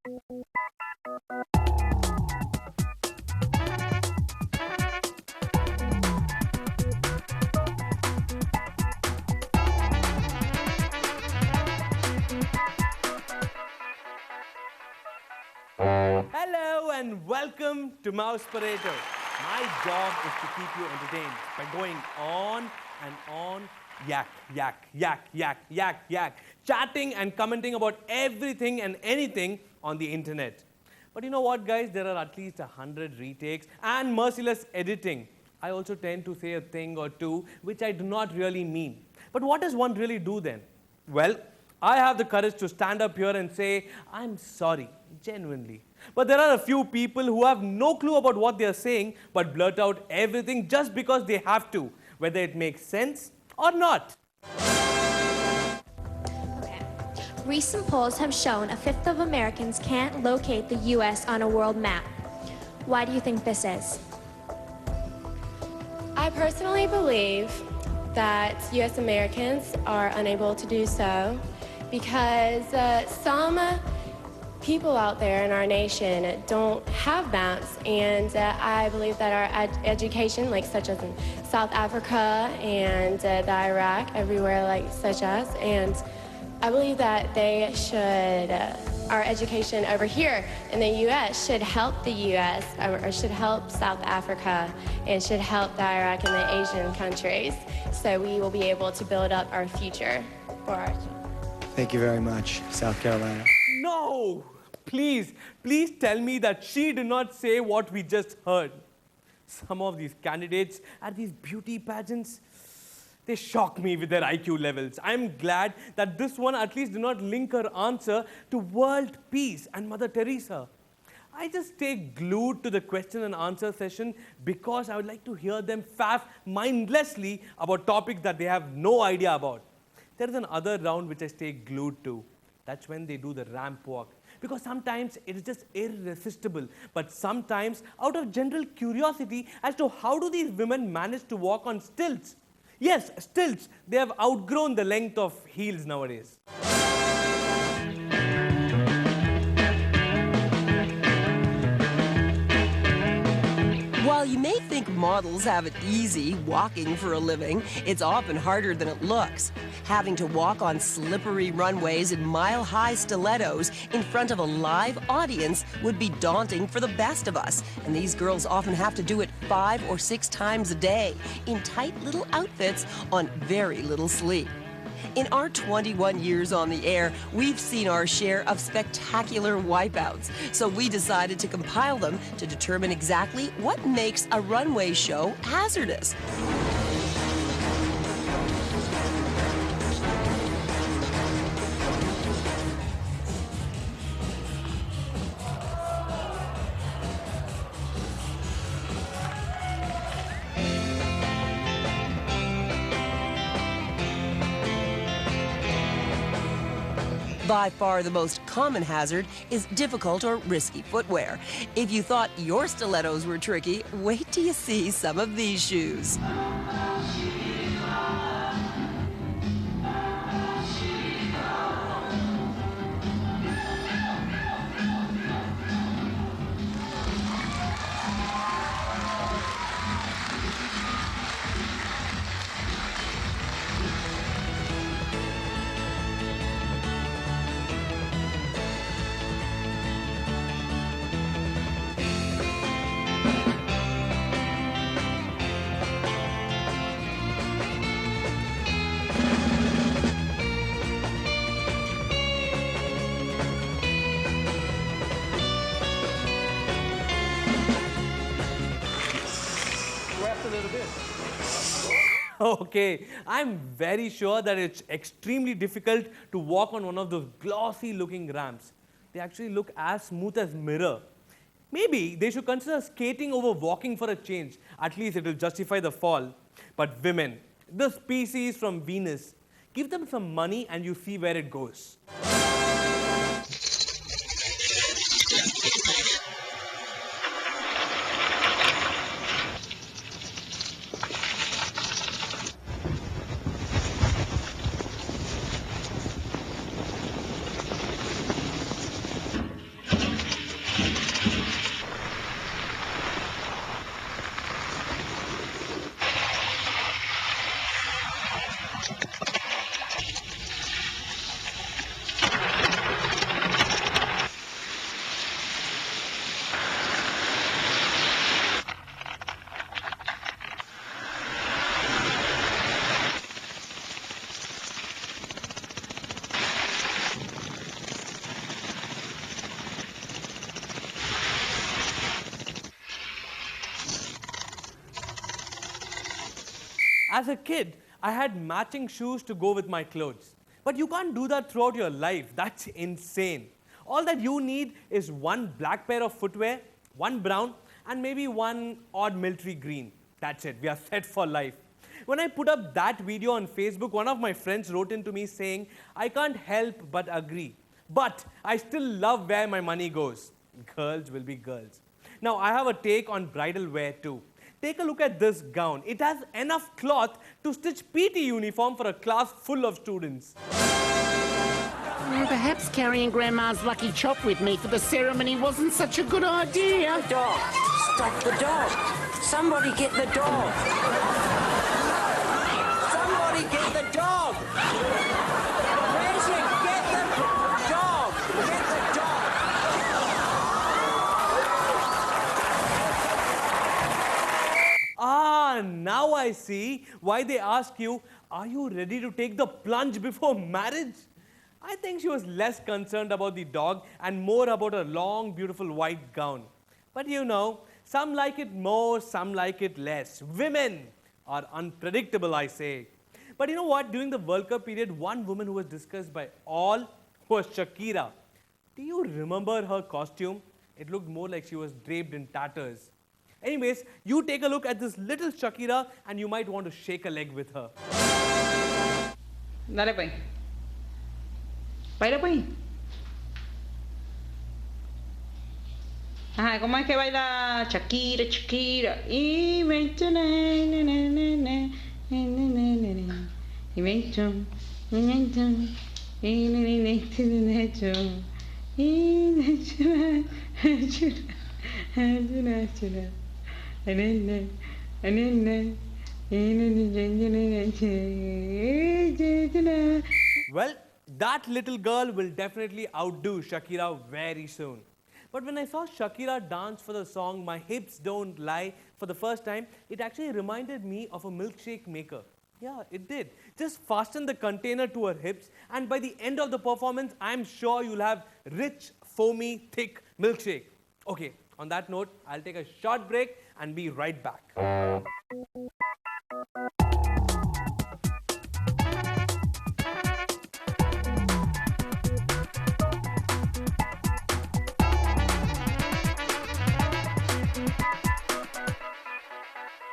Hello and welcome to Mouse Pareto. My job is to keep you entertained by going on and on, yak, yak, yak, yak, yak, yak, chatting and commenting about everything and anything on the internet. But you know what, guys? There are at least 100 retakes and merciless editing. I also tend to say a thing or two which I do not really mean. But what does one really do then? Well, I have the courage to stand up here and say, I'm sorry, genuinely. But there are a few people who have no clue about what they are saying but blurt out everything just because they have to, whether it makes sense or not. Okay. Recent polls have shown a fifth of Americans can't locate the U.S. on a world map. Why do you think this is? I personally believe that U.S. Americans are unable to do so because some people out there in our nation don't have maps, and I believe that our education, like such as in South Africa and the Iraq, everywhere like such as, and I believe that they should, our education over here in the U.S. should help the U.S. or should help South Africa and should help the Iraq and the Asian countries, so we will be able to build up our future for our children. Thank you very much, South Carolina. No! Please tell me that she did not say what we just heard. Some of these candidates at these beauty pageants, they shock me with their IQ levels. I'm glad that this one at least did not link her answer to world peace and Mother Teresa. I just stay glued to the question and answer session because I would like to hear them faff mindlessly about topics that they have no idea about. There is another round which I stay glued to. That's when they do the ramp walk. Because sometimes it is just irresistible. But sometimes, out of general curiosity as to how do these women manage to walk on stilts. Yes, stilts. They have outgrown the length of heels nowadays. While you may think models have it easy walking for a living, it's often harder than it looks. Having to walk on slippery runways in mile-high stilettos in front of a live audience would be daunting for the best of us. And these girls often have to do it 5 or 6 times a day in tight little outfits on very little sleep. In our 21 years on the air, we've seen our share of spectacular wipeouts. So we decided to compile them to determine exactly what makes a runway show hazardous. By far the most common hazard is difficult or risky footwear. If you thought your stilettos were tricky, wait till you see some of these shoes. Okay, I'm very sure that it's extremely difficult to walk on one of those glossy looking ramps. They actually look as smooth as mirror. Maybe they should consider skating over walking for a change. At least it will justify the fall. But women, the species from Venus, give them some money and you see where it goes. As a kid, I had matching shoes to go with my clothes. But you can't do that throughout your life. That's insane. All that you need is one black pair of footwear, one brown, and maybe one odd military green. That's it. We are set for life. When I put up that video on Facebook, one of my friends wrote into me saying, I can't help but agree. But I still love where my money goes. Girls will be girls. Now, I have a take on bridal wear too. Take a look at this gown. It has enough cloth to stitch PT uniform for a class full of students. Perhaps carrying Grandma's lucky chop with me for the ceremony wasn't such a good idea. Dog! Stop the dog! Somebody get the dog! Somebody get the dog! Magic, get the dog! Get the dog! Ah, now I see why they ask you, are you ready to take the plunge before marriage? I think she was less concerned about the dog and more about a long, beautiful white gown. But you know, some like it more, some like it less. Women are unpredictable, I say. But you know what? During the World Cup period, one woman who was discussed by all was Shakira. Do you remember her costume? It looked more like she was draped in tatters. Anyways, you take a look at this little Shakira and you might want to shake a leg with her. Dale pues. Baila pues. Ajá, ¿cómo es que baila Shakira, Shakira? Y me Well, that little girl will definitely outdo Shakira very soon. But when I saw Shakira dance for the song My Hips Don't Lie for the first time, it actually reminded me of a milkshake maker. Yeah, it did. Just fasten the container to her hips and by the end of the performance, I'm sure you'll have rich, foamy, thick milkshake. Okay, on that note, I'll take a short break and be right back.